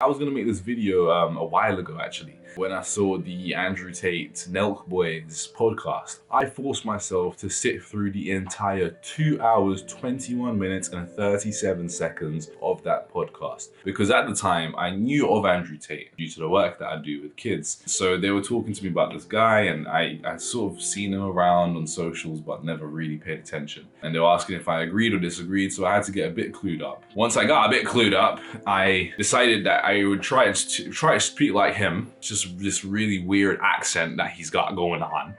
I was gonna make this video a while ago actually, when I saw the Andrew Tate NELK Boyz podcast. I forced myself to sit through the entire 2 hours, 21 minutes and 37 seconds of that podcast. Because at the time, I knew of Andrew Tate due to the work that I do with kids. So they were talking to me about this guy, and I sort of seen him around on socials, but never really paid attention. And they were asking if I agreed or disagreed, so I had to get a bit clued up. Once I got a bit clued up, I decided that I would try to speak like him, just this really weird accent that he's got going on.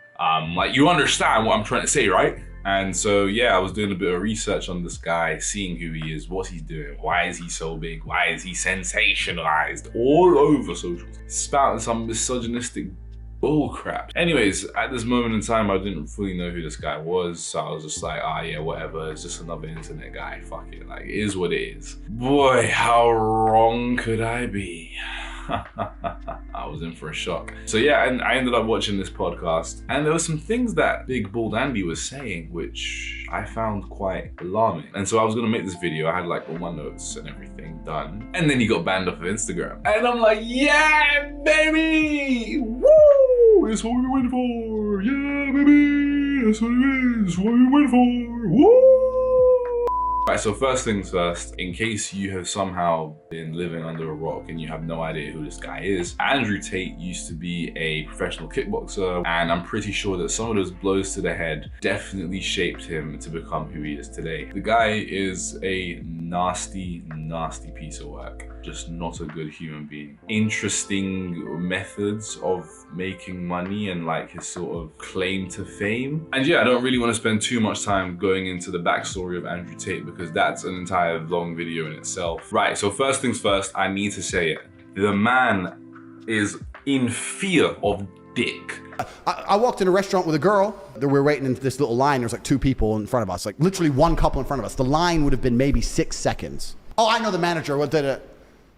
Like, you understand what I'm trying to say, right? And so, yeah, I was doing a bit of research on this guy, seeing who he is, what he's doing, why is he so big, why is he sensationalized all over socials, spouting some misogynistic bullcrap. Anyways, at this moment in time, I didn't fully know who this guy was, so I was just like, yeah, whatever, it's just another internet guy, fuck it, like, it is what it is. Boy, how wrong could I be? I was in for a shock. So yeah, and I ended up watching this podcast, and there were some things that Big Bald Andy was saying which I found quite alarming. And so I was gonna make this video. I had like all my notes and everything done, and then he got banned off of Instagram. And I'm like, yeah, baby! Woo! It's what we waiting for! Yeah, baby! That's what it is! What we waiting for! Woo! Right, so first things first, in case you have somehow been living under a rock and you have no idea who this guy is, Andrew Tate used to be a professional kickboxer, and I'm pretty sure that some of those blows to the head definitely shaped him to become who he is today. The guy is a nasty, nasty piece of work. Just not a good human being. Interesting methods of making money and like his sort of claim to fame. And yeah, I don't really want to spend too much time going into the backstory of Andrew Tate because that's an entire long video in itself. Right, so first things first, I need to say it. The man is in fear of dick. I walked in a restaurant with a girl. We were waiting in this little line. There's like 2 people in front of us, like literally 1 couple in front of us. The line would have been maybe 6 seconds. Oh, I know the manager. What did it?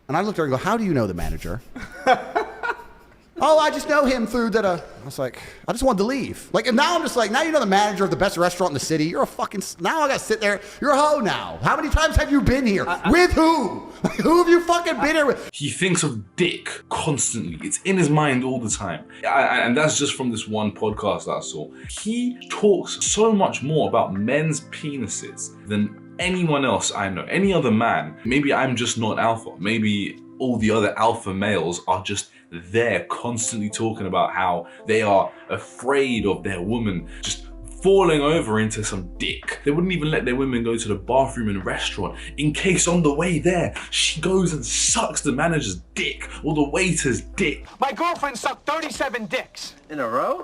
And I looked at her and go, how do you know the manager? Oh, I just know him through that. I was like, I just wanted to leave. Like, and now I'm just like, now you know the manager of the best restaurant in the city. You're a fucking, now I gotta sit there. You're a hoe now. How many times have you been here? With who? Like, who have you fucking been here with? He thinks of dick constantly. It's in his mind all the time. And that's just from this one podcast that I saw. He talks so much more about men's penises than anyone else I know, any other man. Maybe I'm just not alpha. Maybe all the other alpha males are just there constantly talking about how they are afraid of their woman just falling over into some dick. They wouldn't even let their women go to the bathroom in a restaurant in case on the way there, she goes and sucks the manager's dick or the waiter's dick. My girlfriend sucked 37 dicks. In a row?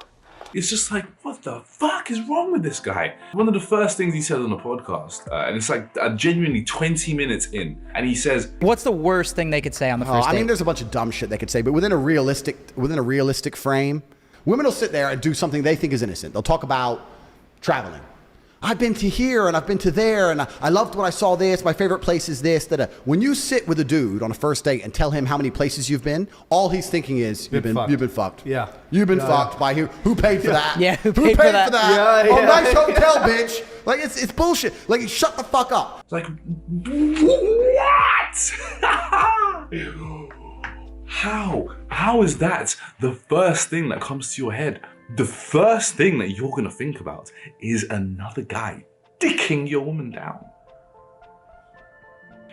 It's just like, what the fuck is wrong with this guy? One of the first things he said on the podcast, and it's like genuinely 20 minutes in, and he says, what's the worst thing they could say on the first date? I mean, there's a bunch of dumb shit they could say, but within a realistic frame, women will sit there and do something they think is innocent. They'll talk about traveling. I've been to here and I've been to there and I loved when I saw this. My favorite place is this. When you sit with a dude on a first date and tell him how many places you've been, all he's thinking is you've been fucked. Yeah. You've been fucked by who paid for that? Yeah, who paid for that? Yeah, oh, nice hotel, bitch. Like it's bullshit. Like shut the fuck up. It's like, what? How is that the first thing that comes to your head? The first thing that you're gonna think about is another guy dicking your woman down.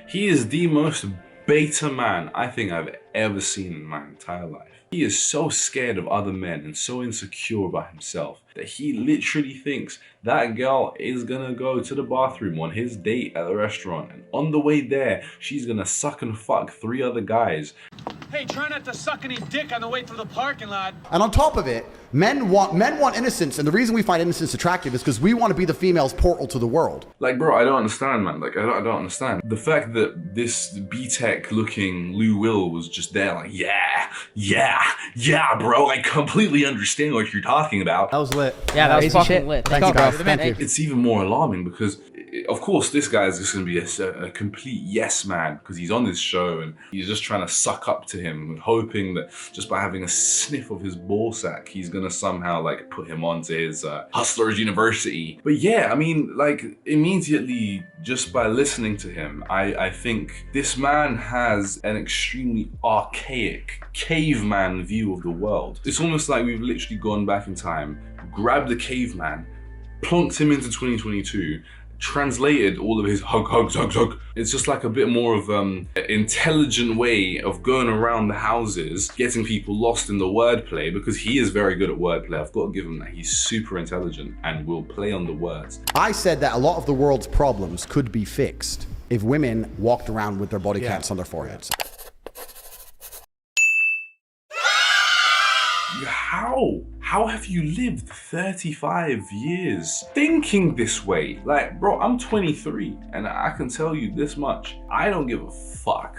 He is the most beta man I think I've ever seen in my entire life. He is so scared of other men and so insecure about himself that he literally thinks that girl is gonna go to the bathroom on his date at the restaurant, and on the way there, she's gonna suck and fuck 3 other guys. Hey, try not to suck any dick on the way through the parking lot. And on top of it, men want innocence, and the reason we find innocence attractive is because we want to be the female's portal to the world. Like, bro, I don't understand, man. Like, I don't understand. The fact that this B-Tech looking Lou Will was just there, like, yeah, bro, I completely understand what you're talking about. That was lit. Yeah, that was Crazy fucking shit. lit. Thank you, guys. Thank you. It's even more alarming because of course, this guy is just going to be a complete yes man because he's on this show and he's just trying to suck up to him, hoping that just by having a sniff of his ball sack, he's going to somehow like put him onto his Hustlers University. But yeah, I mean, like immediately just by listening to him, I think this man has an extremely archaic caveman view of the world. It's almost like we've literally gone back in time, grabbed the caveman, plonked him into 2022, translated all of his hug. It's just like a bit more of an intelligent way of going around the houses, getting people lost in the wordplay, because he is very good at wordplay. I've got to give him that. He's super intelligent and will play on the words. I said that a lot of the world's problems could be fixed if women walked around with their body counts on their foreheads. How have you lived 35 years thinking this way? Like, bro, I'm 23 and I can tell you this much. I don't give a fuck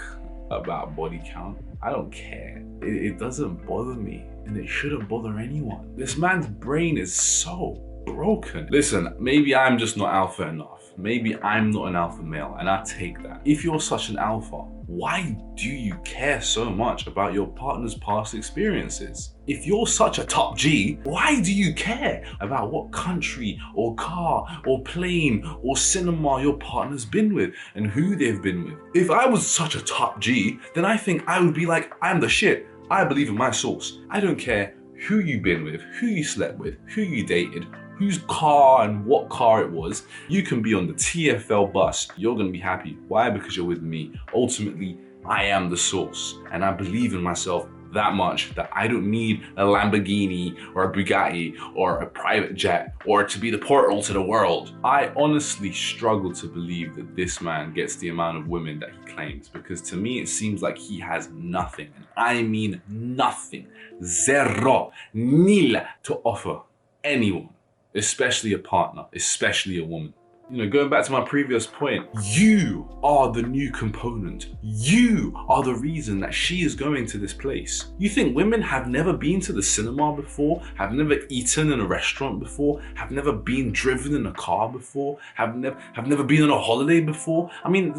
about body count. I don't care. It doesn't bother me and it shouldn't bother anyone. This man's brain is so broken. Listen, maybe I'm just not alpha enough. Maybe I'm not an alpha male and I take that. If you're such an alpha, why do you care so much about your partner's past experiences? If you're such a top G, why do you care about what country or car or plane or cinema your partner's been with and who they've been with? If I was such a top G, then I think I would be like, I'm the shit. I believe in my source. I don't care who you've been with, who you slept with, who you dated, whose car and what car it was. You can be on the TFL bus. You're gonna be happy. Why? Because you're with me. Ultimately, I am the source and I believe in myself that much that I don't need a Lamborghini or a Bugatti or a private jet or to be the portal to the world. I honestly struggle to believe that this man gets the amount of women that he claims, because to me it seems like he has nothing, and I mean nothing, zero, nil to offer anyone, especially a partner, especially a woman. You know, going back to my previous point, you are the new component. You are the reason that she is going to this place. You think women have never been to the cinema before, have never eaten in a restaurant before, have never been driven in a car before, have never been on a holiday before? I mean,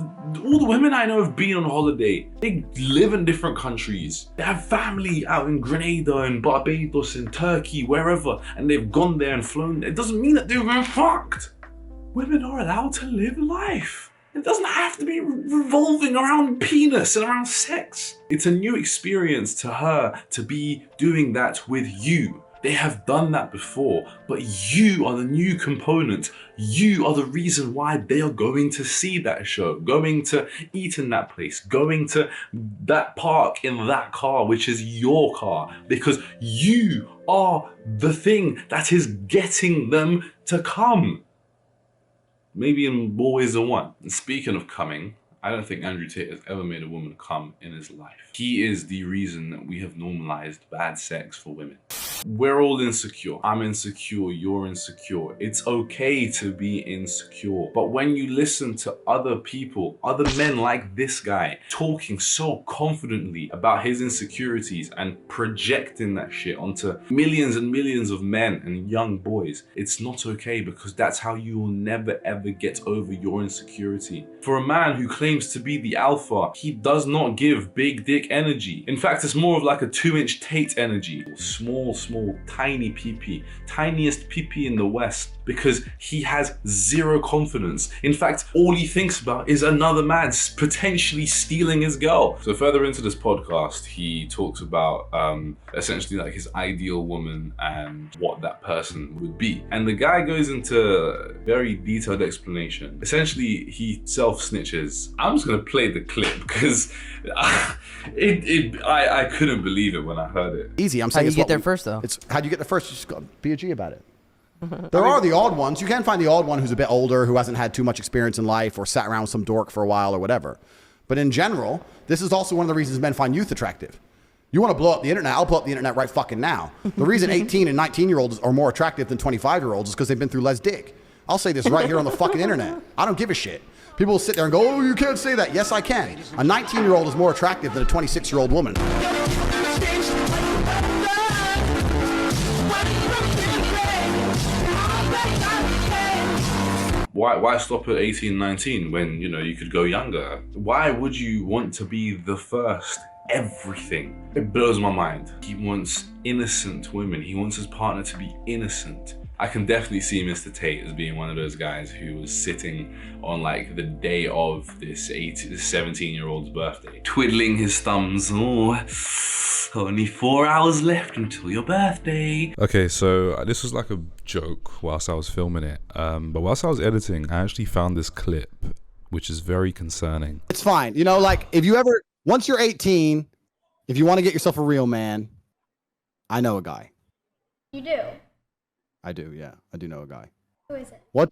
all the women I know have been on holiday. They live in different countries. They have family out in Grenada and Barbados and Turkey, wherever, and they've gone there and flown. It doesn't mean that they're getting fucked. Women are allowed to live life. It doesn't have to be revolving around penis and around sex. It's a new experience to her to be doing that with you. They have done that before, but you are the new component. You are the reason why they are going to see that show, going to eat in that place, going to that park in that car, which is your car, because you are the thing that is getting them to come. Maybe in more ways than one. And speaking of coming, I don't think Andrew Tate has ever made a woman come in his life. He is the reason that we have normalized bad sex for women. We're all insecure. I'm insecure, you're insecure. It's okay to be insecure. But when you listen to other people, other men like this guy, talking so confidently about his insecurities and projecting that shit onto millions and millions of men and young boys, it's not okay, because that's how you will never ever get over your insecurity. For a man who claims to be the alpha, he does not give big dick energy. In fact, it's more of like a 2-inch Tate energy. Small, tiny pee-pee. Tiniest pee-pee in the West, because he has zero confidence. In fact, all he thinks about is another man potentially stealing his girl. So further into this podcast, he talks about essentially like his ideal woman and what that person would be. And the guy goes into very detailed explanation. Essentially, he self-snitches. I'm just gonna play the clip because I couldn't believe it when I heard it. Easy, I'm saying. How do you get there first, though? How'd you get there first? You just gotta be a G about it. There are the odd ones. You can find the odd one who's a bit older, who hasn't had too much experience in life or sat around with some dork for a while or whatever. But in general, this is also one of the reasons men find youth attractive. You want to blow up the internet? I'll blow up the internet right fucking now. The reason 18 and 19-year-olds are more attractive than 25-year-olds is because they've been through less dick. I'll say this right here on the fucking internet. I don't give a shit. People will sit there and go, oh, you can't say that. Yes, I can. A 19-year-old is more attractive than a 26-year-old woman. Why stop at 18, 19 when, you know, you could go younger? Why would you want to be the first everything? It blows my mind. He wants innocent women. He wants his partner to be innocent. I can definitely see Mr. Tate as being one of those guys who was sitting on like the day of this 17-year-old's birthday, twiddling his thumbs. Oh, only 4 hours left until your birthday. Okay, so this was like a joke whilst I was filming it. But whilst I was editing, I actually found this clip, which is very concerning. It's fine. You know, like if you ever, once you're 18, if you want to get yourself a real man, I know a guy. You do? I do, yeah. I do know a guy. Who is it? What?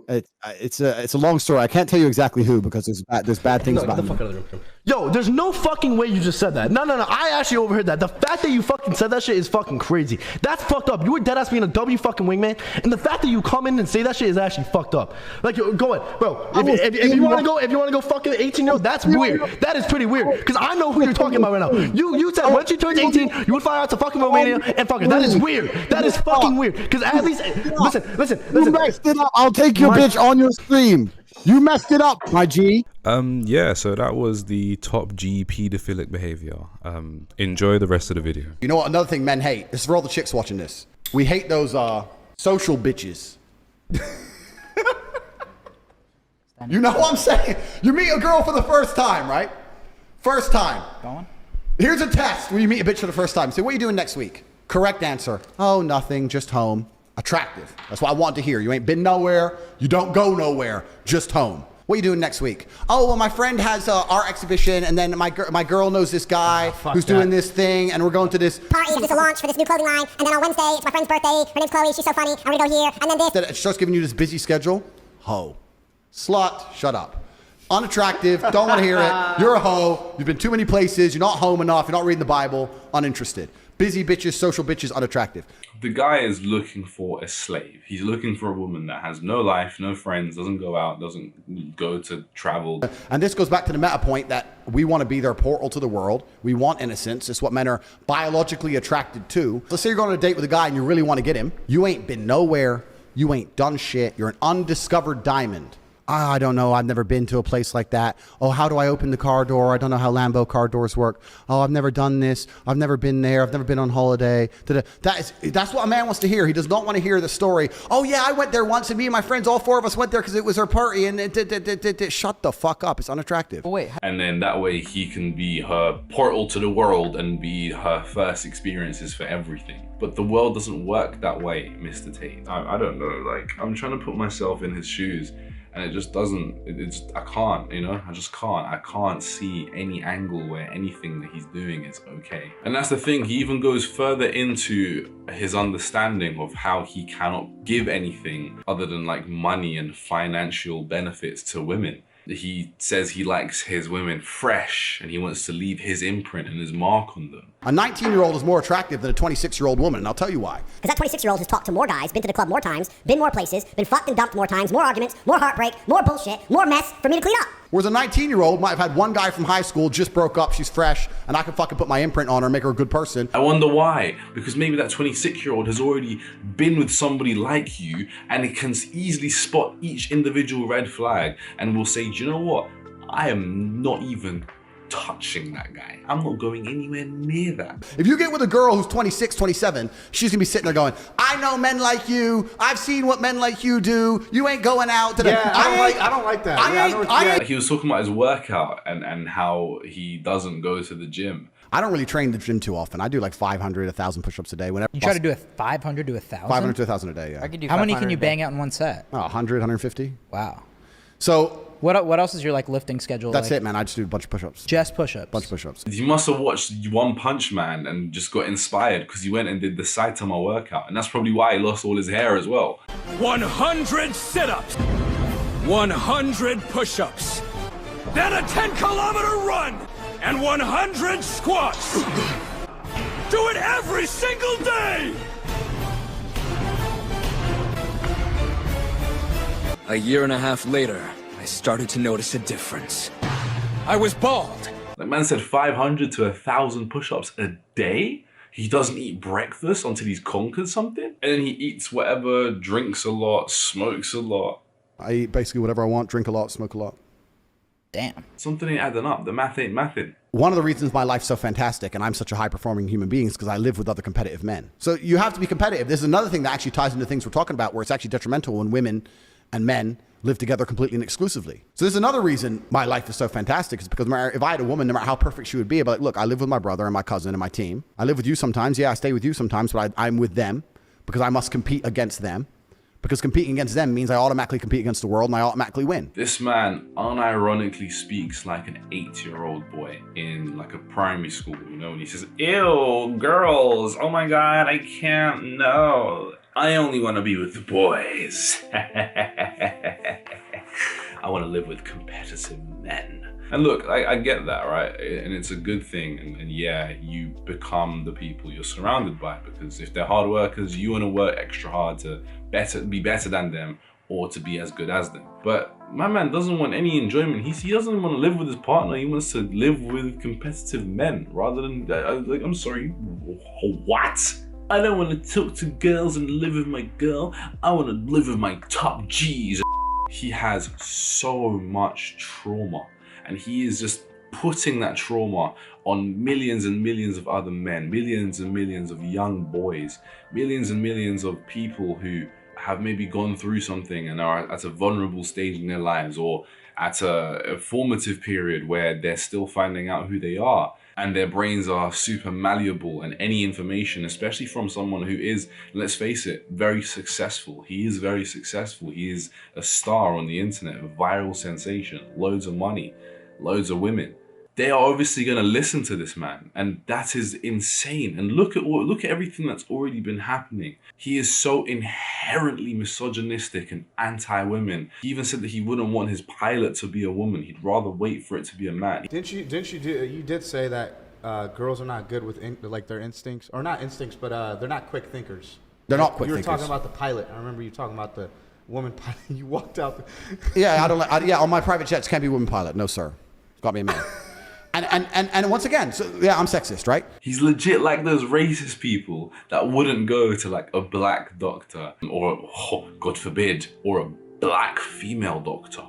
It's a long story. I can't tell you exactly who because there's bad things about him. Yo, there's no fucking way you just said that. No. I actually overheard that. The fact that you fucking said that shit is fucking crazy. That's fucked up. You were dead ass being a W fucking wingman, and the fact that you come in and say that shit is actually fucked up. Like, go ahead, bro. If you want to go fucking 18-year-old, that's weird. That is pretty weird. Because I know who you're talking about right now. You said once you turn 18, you would fly out to fucking Romania and fuck it. That is weird. That is fucking weird. Because at least listen. You messed it up. I'll take your bitch on your stream. You messed it up, my G. Yeah, so that was the top G pedophilic behavior. Enjoy the rest of the video. You know what? Another thing men hate. This is for all the chicks watching this. We hate those social bitches. You know what I'm saying? You meet a girl for the first time, right? First time. Go on. Here's a test where you meet a bitch for the first time. Say, what are you doing next week? Correct answer. Oh, nothing. Just home. Attractive. That's what I want to hear. You ain't been nowhere. You don't go nowhere. Just home. What are you doing next week? Oh, well, my friend has an art exhibition, and then my girl knows this guy who's doing this thing, and we're going to this party. This is a launch for this new clothing line, and then on Wednesday, it's my friend's birthday. Her name's Chloe. She's so funny. I'm gonna go here, and then this. That it starts giving you this busy schedule. Hoe. Slut. Shut up. Unattractive. Don't want to hear it. You're a hoe. You've been too many places. You're not home enough. You're not reading the Bible. Uninterested. Busy bitches, social bitches, unattractive. The guy is looking for a slave. He's looking for a woman that has no life, no friends, doesn't go out, doesn't go to travel. And this goes back to the meta point that we want to be their portal to the world. We want innocence. It's what men are biologically attracted to. Let's say you're going on a date with a guy and you really want to get him. You ain't been nowhere. You ain't done shit. You're an undiscovered diamond. I don't know. I've never been to a place like that. Oh, how do I open the car door? I don't know how Lambo car doors work. Oh, I've never done this. I've never been there. I've never been on holiday. That's what a man wants to hear. He does not want to hear the story. Oh, yeah, I went there once and me and my friends, all four of us went there because it was our party and shut the fuck up. It's unattractive. Wait. And then that way he can be her portal to the world and be her first experiences for everything. But the world doesn't work that way, Mr. Tate. I don't know. Like, I'm trying to put myself in his shoes. And it just doesn't, I can't, you know, I just can't. I can't see any angle where anything that he's doing is okay. And that's the thing, he even goes further into his understanding of how he cannot give anything other than like money and financial benefits to women. He says he likes his women fresh and he wants to leave his imprint and his mark on them. A 19-year-old is more attractive than a 26-year-old woman, and I'll tell you why. Because that 26-year-old has talked to more guys, been to the club more times, been more places, been fucked and dumped more times, more arguments, more heartbreak, more bullshit, more mess for me to clean up. Whereas a 19-year-old might have had one guy from high school, just broke up, she's fresh, and I can fucking put my imprint on her and make her a good person. I wonder why. Because maybe that 26-year-old has already been with somebody like you and it can easily spot each individual red flag and will say, do you know what? I am not even touching that guy. I'm not going anywhere near that. If you get with a girl who's 26, 27, she's gonna be sitting there going, I know men like you. I've seen what men like you do. You ain't going out today. Yeah, I don't like that. He was talking about his workout and how he doesn't go to the gym. I don't really train the gym too often. I do like 500, 1,000 push-ups a day. Whenever You try to do a 500 to 1,000? 500 to 1,000 a day, yeah. I could do How many can you bang out in one set? Oh, 100, 150. Wow. So what else is your like lifting schedule? That's it, man. I just do a bunch of push-ups. Just push-ups? Bunch of push-ups. You must have watched One Punch Man and just got inspired because he went and did the Saitama workout. And that's probably why he lost all his hair as well. 100 sit-ups, 100 push-ups, then a 10-kilometer run, and 100 squats. Do it every single day! A year and a half later, I started to notice a difference. I was bald. That man said 500 to 1,000 push-ups a day? He doesn't eat breakfast until he's conquered something? And then he eats whatever, drinks a lot, smokes a lot. I eat basically whatever I want, drink a lot, smoke a lot. Damn. Something ain't adding up. The math ain't mathing. One of the reasons my life's so fantastic and I'm such a high-performing human being is because I live with other competitive men. So you have to be competitive. This is another thing that actually ties into things we're talking about, where it's actually detrimental when women and men live together completely and exclusively. So there's another reason my life is so fantastic, is because if I had a woman, no matter how perfect she would be, I'd be like, look, I live with my brother and my cousin and my team. I live with you sometimes. Yeah, I stay with you sometimes, but I'm with them because I must compete against them. Because competing against them means I automatically compete against the world and I automatically win. This man unironically speaks like an 8-year-old boy in like a primary school, you know, and he says, ew, girls, oh my God, I can't, no. I only want to be with the boys. I want to live with competitive men. And look, I get that, right? And it's a good thing. And yeah, you become the people you're surrounded by, because if they're hard workers, you want to work extra hard to be better than them or to be as good as them. But my man doesn't want any enjoyment. He doesn't want to live with his partner. He wants to live with competitive men rather than, like, I'm sorry, what? I don't want to talk to girls and live with my girl. I want to live with my top G's. He has so much trauma, and he is just putting that trauma on millions and millions of other men, millions and millions of young boys, millions and millions of people who have maybe gone through something and are at a vulnerable stage in their lives, or at a formative period where they're still finding out who they are, and their brains are super malleable, and any information, especially from someone who is, let's face it, very successful. He is very successful. He is a star on the internet, a viral sensation, loads of money, loads of women. They are obviously going to listen to this man, and that is insane. And look at everything that's already been happening. He is so inherently misogynistic and anti-women. He even said that he wouldn't want his pilot to be a woman. He'd rather wait for it to be a man. You did say that girls are not good with like their instincts, or not instincts, but they're not quick thinkers. They're not quick thinkers. You were talking about the pilot. I remember you talking about the woman pilot. You walked out. Yeah, on my private jets can't be a woman pilot. No, sir. Got to be a man. And once again, so yeah, I'm sexist, right? He's legit like those racist people that wouldn't go to like a black doctor, or, oh, God forbid, or a black female doctor.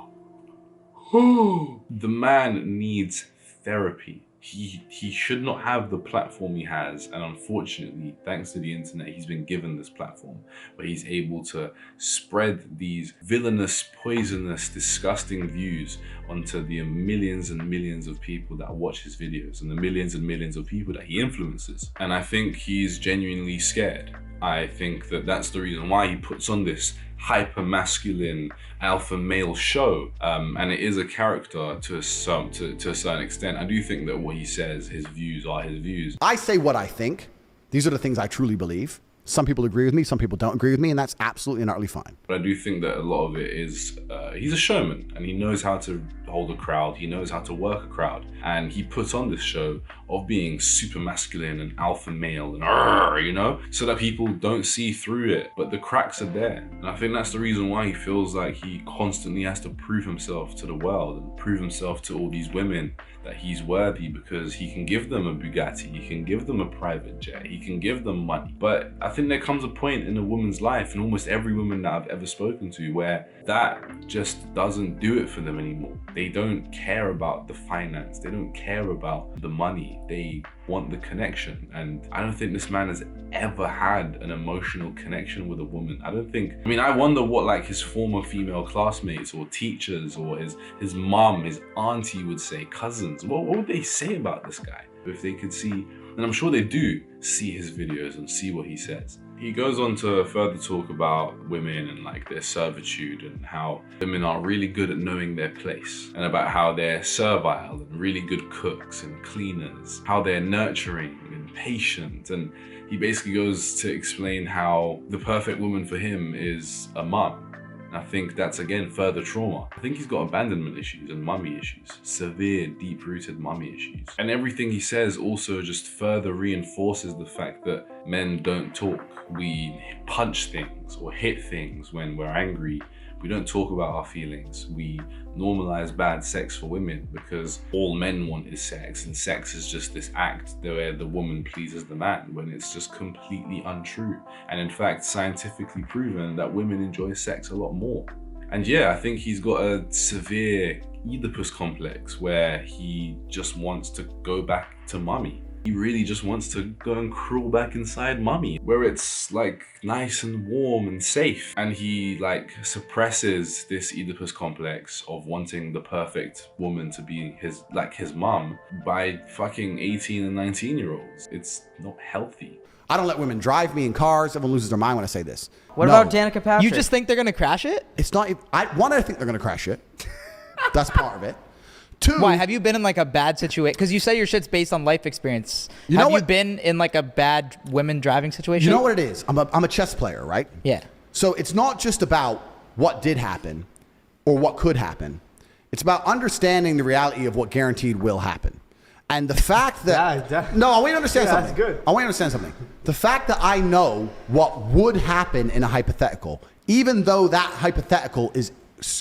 The man needs therapy. He should not have the platform he has, and unfortunately, thanks to the internet, he's been given this platform where he's able to spread these villainous, poisonous, disgusting views onto the millions and millions of people that watch his videos, and the millions and millions of people that he influences. And I think he's genuinely scared. I think that that's the reason why he puts on this hyper masculine alpha male show, and it is a character to a certain extent. I do think that what he says, his views are his views. I say what I think. These are the things I truly believe. Some people agree with me, some people don't agree with me, and that's absolutely and utterly fine. But I do think that a lot of it is, he's a showman, and he knows how to hold a crowd, he knows how to work a crowd, and he puts on this show of being super masculine and alpha male and you know, so that people don't see through it, but the cracks are there. And I think that's the reason why he feels like he constantly has to prove himself to the world and prove himself to all these women that he's worthy, because he can give them a Bugatti, he can give them a private jet, he can give them money. But I think there comes a point in a woman's life, and almost every woman that I've ever spoken to, where that just doesn't do it for them anymore. They don't care about the finance, they don't care about the money, they want the connection. And I don't think this man has ever had an emotional connection with a woman. I wonder what like his former female classmates or teachers or his mom, his auntie would say, cousins, what would they say about this guy if they could see? And I'm sure they do see his videos and see what he says. He goes on to further talk about women and like their servitude, and how women are really good at knowing their place, and about how they're servile and really good cooks and cleaners, how they're nurturing and patient. And he basically goes to explain how the perfect woman for him is a mum. I think that's, again, further trauma. I think he's got abandonment issues and mummy issues, severe, deep-rooted mummy issues. And everything he says also just further reinforces the fact that men don't talk. We punch things or hit things when we're angry. We don't talk about our feelings. We normalize bad sex for women because all men want is sex, and sex is just this act where the woman pleases the man, when it's just completely untrue. And in fact, scientifically proven that women enjoy sex a lot more. And yeah, I think he's got a severe Oedipus complex where he just wants to go back to mummy. He really just wants to go and crawl back inside mummy, where it's like nice and warm and safe. And he like suppresses this Oedipus complex of wanting the perfect woman to be his mum by fucking 18 and 19-year-olds. It's not healthy. I don't let women drive me in cars. Everyone loses their mind when I say this. What No. about Danica Patrick? You just think they're gonna crash it? It's not. I think they're gonna crash it. That's part of it. Two. Why? Have you been in like a bad situation? Because you say your shit's based on life experience. You know have you what? been in like a bad women driving situation? You know what it is? I'm a chess player, right? Yeah. So it's not just about what did happen or what could happen. It's about understanding the reality of what guaranteed will happen. And the fact that no, I want you to understand something. That's good. I want you to understand something. The fact that I know what would happen in a hypothetical, even though that hypothetical is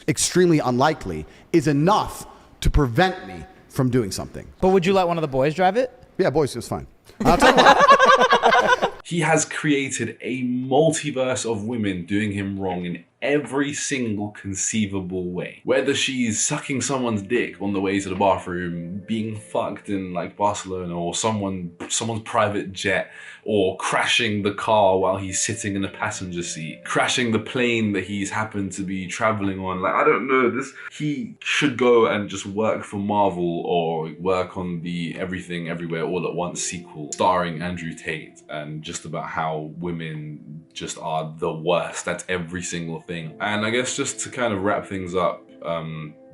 extremely unlikely, is enough to prevent me from doing something. But would you let one of the boys drive it? Yeah, boys, it's fine. I'll tell you what. He has created a multiverse of women doing him wrong in every single conceivable way. Whether she's sucking someone's dick on the way to the bathroom, being fucked in like Barcelona, or someone's private jet, or crashing the car while he's sitting in the passenger seat, crashing the plane that he's happened to be traveling on. Like, I don't know, he should go and just work for Marvel or work on the Everything Everywhere All at Once sequel starring Andrew Tate, and just about how women just are the worst at every single thing. And I guess just to kind of wrap things up,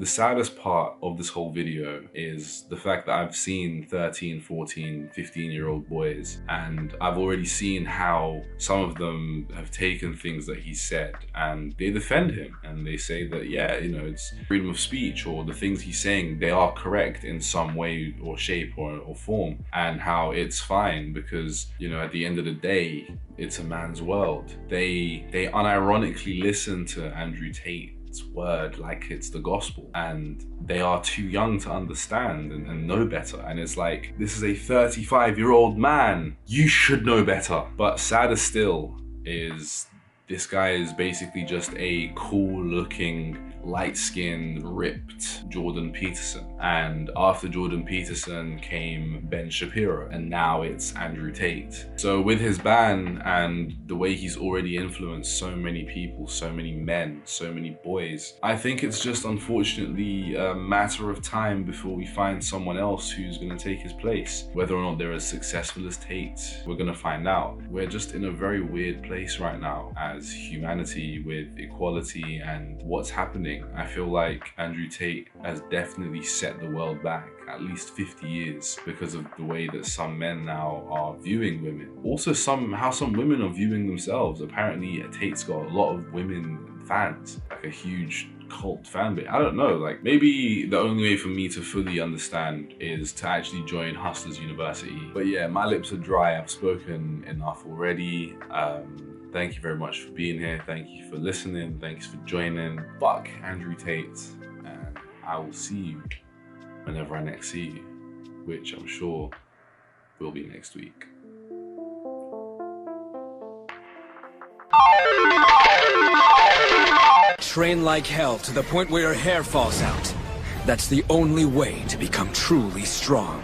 the saddest part of this whole video is the fact that I've seen 13, 14, 15-year-old boys, and I've already seen how some of them have taken things that he said and they defend him, and they say that, yeah, you know, it's freedom of speech, or the things he's saying, they are correct in some way or shape or form, and how it's fine because, you know, at the end of the day, it's a man's world. They unironically listen to Andrew Tate's word like it's the gospel, and they are too young to understand and know better. And it's like, this is a 35-year-old man, you should know better. But sadder still is this guy is basically just a cool looking, light-skinned, ripped Jordan Peterson. And after Jordan Peterson came Ben Shapiro, and now it's Andrew Tate. So with his ban and the way he's already influenced so many people, so many men, so many boys, I think it's just unfortunately a matter of time before we find someone else who's gonna take his place. Whether or not they're as successful as Tate, we're gonna find out. We're just in a very weird place right now as humanity with equality and what's happening. I feel like Andrew Tate has definitely set the world back at least 50 years because of the way that some men now are viewing women. Also how some women are viewing themselves. Apparently Tate's got a lot of women fans, like a huge cult fan base. I don't know, like maybe the only way for me to fully understand is to actually join Hustlers University. But yeah, my lips are dry. I've spoken enough already. Thank you very much for being here. Thank you for listening. Thanks for joining. Fuck Andrew Tate. And I will see you whenever I next see you, which I'm sure will be next week. Train like hell to the point where your hair falls out. That's the only way to become truly strong.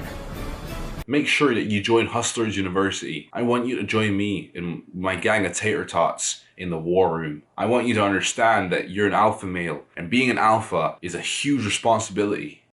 Make sure that you join Hustlers University. I want you to join me in my gang of tater tots in the war room. I want you to understand that you're an alpha male, and being an alpha is a huge responsibility.